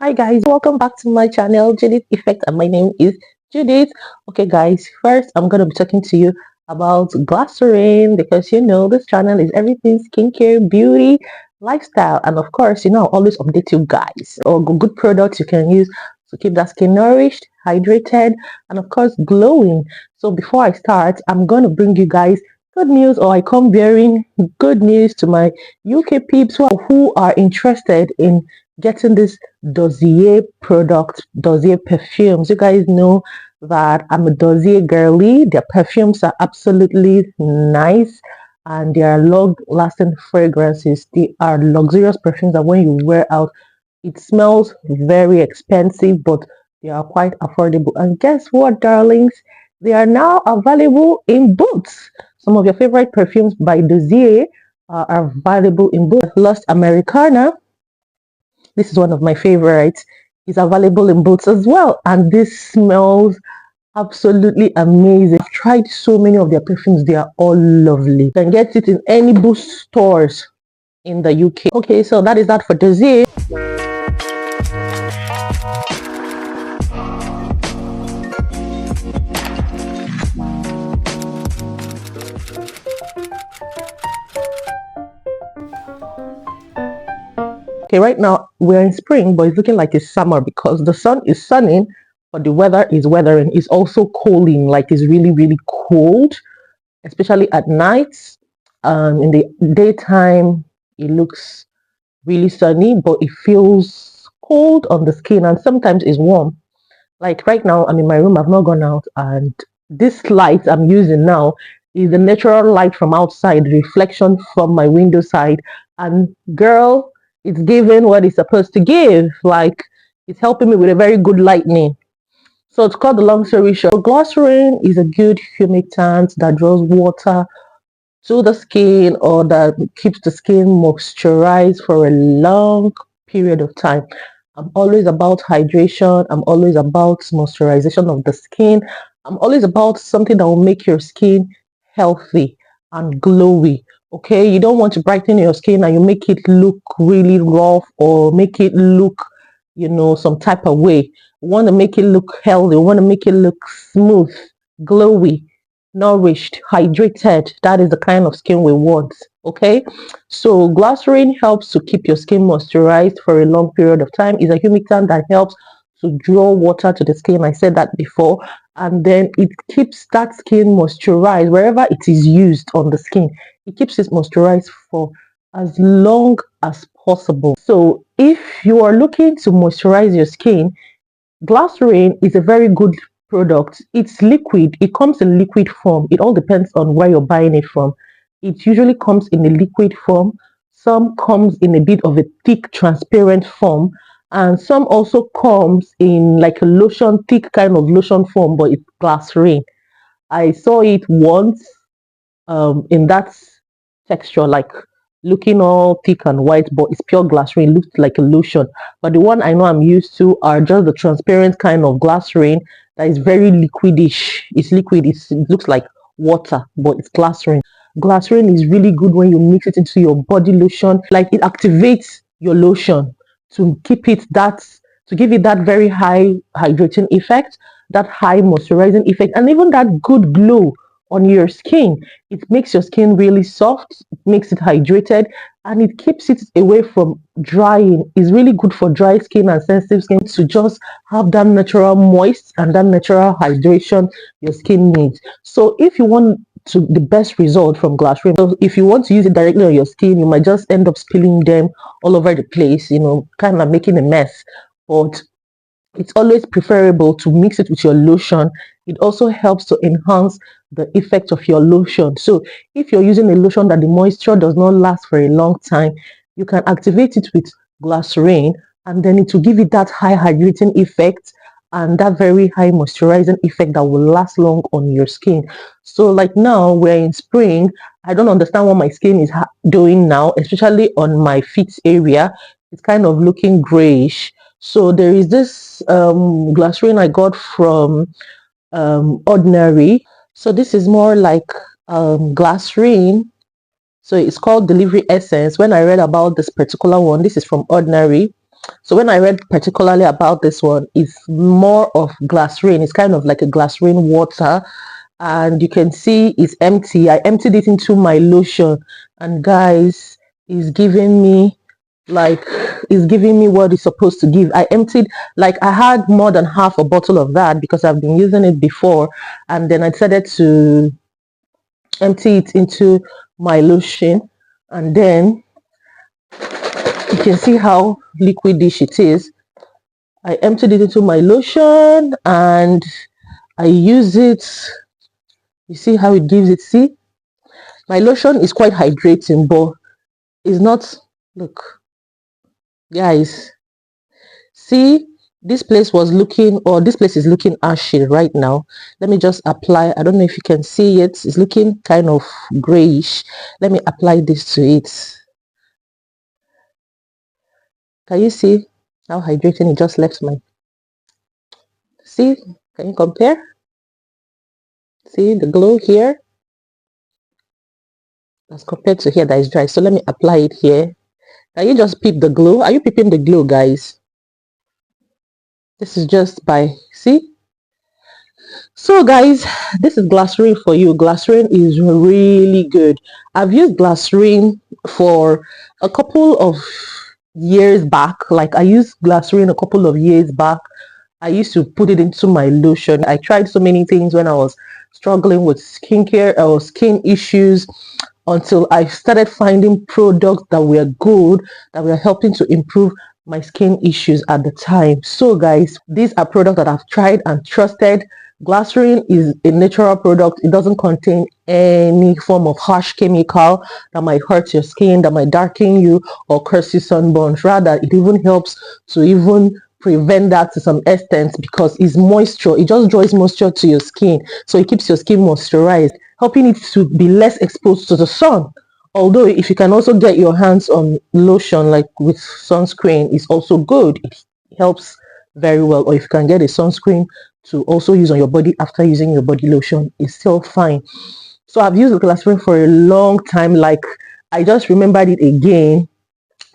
Hi guys, welcome back to my channel, Judith Effect, and my name is Judith. Okay guys, first I'm gonna be talking to you about Glycerin because this channel is everything skincare, beauty, lifestyle, and of course I'll always update you guys or good products you can use to keep that skin nourished, hydrated, and of course glowing. So before I start, I'm gonna bring you guys good news, or I come bearing good news to my UK peeps who are interested in getting this dossier product, dossier perfumes. You guys know that I'm a dossier girly. Their perfumes are absolutely nice and they are long lasting fragrances. They are luxurious perfumes that when you wear out, it smells very expensive, but they are quite affordable. And guess what, darlings? They are now available in Boots. Some of your favorite perfumes by Dossier are available in Boots. Lost Americana, this is one of my favorites. It's available in Boots as well. And this smells absolutely amazing. I've tried so many of their perfumes. They are all lovely. You can get it in any Boots stores in the UK. Okay, so that is that for Dossier. Okay, right now we're in spring, but it's looking like it's summer because the sun is sunning, but the weather is weathering. It's also cooling, like it's really, really cold, especially at night. In the daytime, it looks really sunny, but it feels cold on the skin, and sometimes it's warm. Like right now, I'm in my room, I've not gone out, and this light I'm using now is the natural light from outside, the reflection from my window side. And girl, it's giving what it's supposed to give. Like it's helping me with a very good lightning. So it's called the long story short. Glycerin is a good humectant that draws water to the skin or that keeps the skin moisturized for a long period of time. I'm always about hydration. I'm always about moisturization of the skin. I'm always about something that will make your skin healthy and glowy. Okay, you don't want to brighten your skin and you make it look really rough or make it look, some type of way. You want to make it look healthy. You want to make it look smooth, glowy, nourished, hydrated. That is the kind of skin we want. Okay, so Glycerin helps to keep your skin moisturized for a long period of time. It's a humectant that helps to draw water to the skin. I said that before, and then it keeps that skin moisturized wherever it is used on the skin. It keeps it moisturized for as long as possible. So if you are looking to moisturize your skin, Glycerin is a very good product. It's liquid. It comes in liquid form. It all depends on where you're buying it from. It usually comes in a liquid form. Some comes in a bit of a thick, transparent form. And some also comes in like a lotion, thick kind of lotion form, but it's Glycerin. I saw it once in that texture, like looking all thick and white, but it's pure Glycerin. It looks like a lotion. But the one I know I'm used to are just the transparent kind of Glycerin that is very liquidish. It's liquid. It looks like water, but it's Glycerin. Glycerin is really good when you mix it into your body lotion. Like it activates your lotion to keep it to give it that very high hydrating effect, that high moisturizing effect, and even that good glow on your skin. It makes your skin really soft, it makes it hydrated, and it keeps it away from drying. It's really good for dry skin and sensitive skin to just have that natural moist and that natural hydration your skin needs. So if you want the best result from Glycerin, so if you want to use it directly on your skin, you might just end up spilling them all over the place, kind of making a mess. But it's always preferable to mix it with your lotion. It also helps to enhance the effect of your lotion. So if you're using a lotion that the moisture does not last for a long time, you can activate it with Glycerin, and then it will give it that high hydrating effect and that very high moisturizing effect that will last long on your skin. So like now we're in spring, I don't understand what my skin is doing now, especially on my feet area. It's kind of looking grayish. So there is this Glycerin I got from Ordinary. So this is more like Glycerin. So it's called Delivery Essence. When I read about this particular one, this is from Ordinary. So when I read particularly about this one, it's more of Glycerin. It's kind of like a Glycerin water, and you can see it's empty. I emptied it into my lotion, and guys, it's giving me like what it's supposed to give. I emptied, like, I had more than half a bottle of that because I've been using it before, and then I decided to empty it into my lotion, and then you can see how liquidish it is. I emptied it into my lotion and I use it. You see how it gives it. See, my lotion is quite hydrating, but it's not. Look, guys, see, this place was looking, or this place is looking ashy right now. Let me just apply. I don't know if you can see it. It's looking kind of grayish. Let me apply this to it. Can you see how hydrating it just left my. See, can you compare? See the glow here as compared to here that is dry. So let me apply it here. Can you just peep the glow? Are you peeping the glow, guys? This is just by, see? So guys, this is Glycerin for you. Glycerin is really good. I've used Glycerin for a couple of years back. Like, I used Glycerin a couple of years back. I used to put it into my lotion. I tried so many things when I was struggling with skincare or skin issues, until I started finding products that were good, that were helping to improve my skin issues at the time. So guys, these are products that I've tried and trusted. Glycerin is a natural product. It doesn't contain any form of harsh chemical that might hurt your skin, that might darken you or cause you sunburns. Rather, it even helps to even prevent that to some extent, because it's moisture. It just draws moisture to your skin, so it keeps your skin moisturized, helping it to be less exposed to the sun. Although if you can also get your hands on lotion like with sunscreen, it's also good. It helps very well. Or if you can get a sunscreen to also use on your body after using your body lotion, it's still fine. So I've used Glycerin for a long time. Like, I just remembered it again,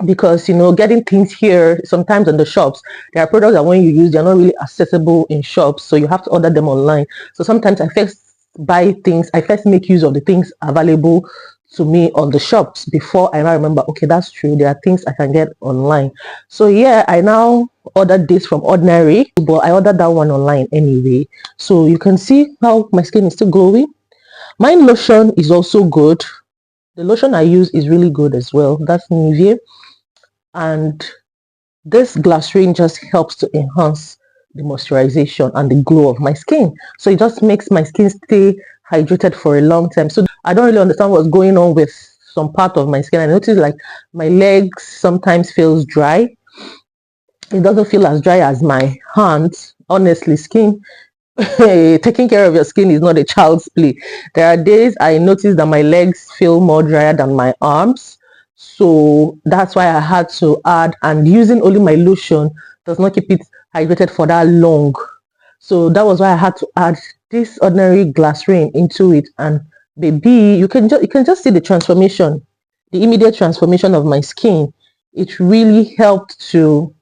because, you know, getting things here sometimes in the shops, there are products that when you use, they're not really accessible in shops, so you have to order them online. So sometimes I first buy things, I first make use of the things available to me on the shops before I now remember, okay, that's true, there are things I can get online. So yeah, I now ordered this from Ordinary, but I ordered that one online anyway. So you can see how my skin is still glowing. My lotion is also good. The lotion I use is really good as well. That's Nivea. And this Glycerin just helps to enhance the moisturization and the glow of my skin. So it just makes my skin stay hydrated for a long time. So I don't really understand what's going on with some part of my skin. I notice like my legs sometimes feels dry. It doesn't feel as dry as my hands. Honestly, skin taking care of your skin is not a child's play. There are days I notice that my legs feel more drier than my arms. So that's why I had to add, and using only my lotion does not keep it hydrated for that long. So that was why I had to add this Ordinary Glycerin into it. And baby, you can just see the transformation, the immediate transformation of my skin. It really helped to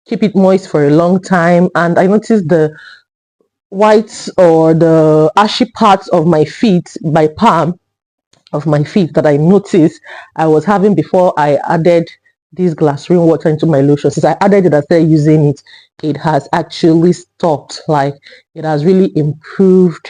keep it moist for a long time. And I noticed the white or the ashy parts of my feet, my palm of my feet, that I noticed I was having before I added this Glycerin water into my lotion. Since I added it, I started using it, it has actually stopped. Like, it has really improved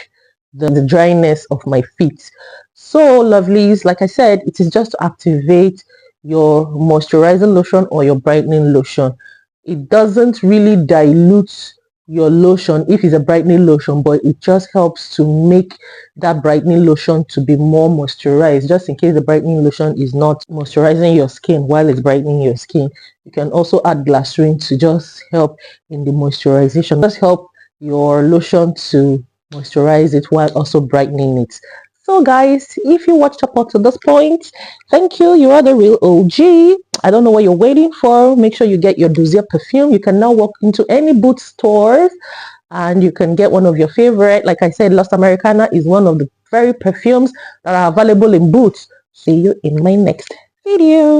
the dryness of my feet. So lovelies, like I said, it is just to activate your moisturizing lotion or your brightening lotion. It doesn't really dilute your lotion if it's a brightening lotion, but it just helps to make that brightening lotion to be more moisturized. Just in case the brightening lotion is not moisturizing your skin while it's brightening your skin, you can also add Glycerin to just help in the moisturization. Just help your lotion to moisturize it while also brightening it. So guys, if you watched up to this point, thank you. You are the real OG. I don't know what you're waiting for. Make sure you get your Dozier perfume. You can now walk into any Boots stores and you can get one of your favorite. Like I said, Lost Americana is one of the very perfumes that are available in Boots. See you in my next video.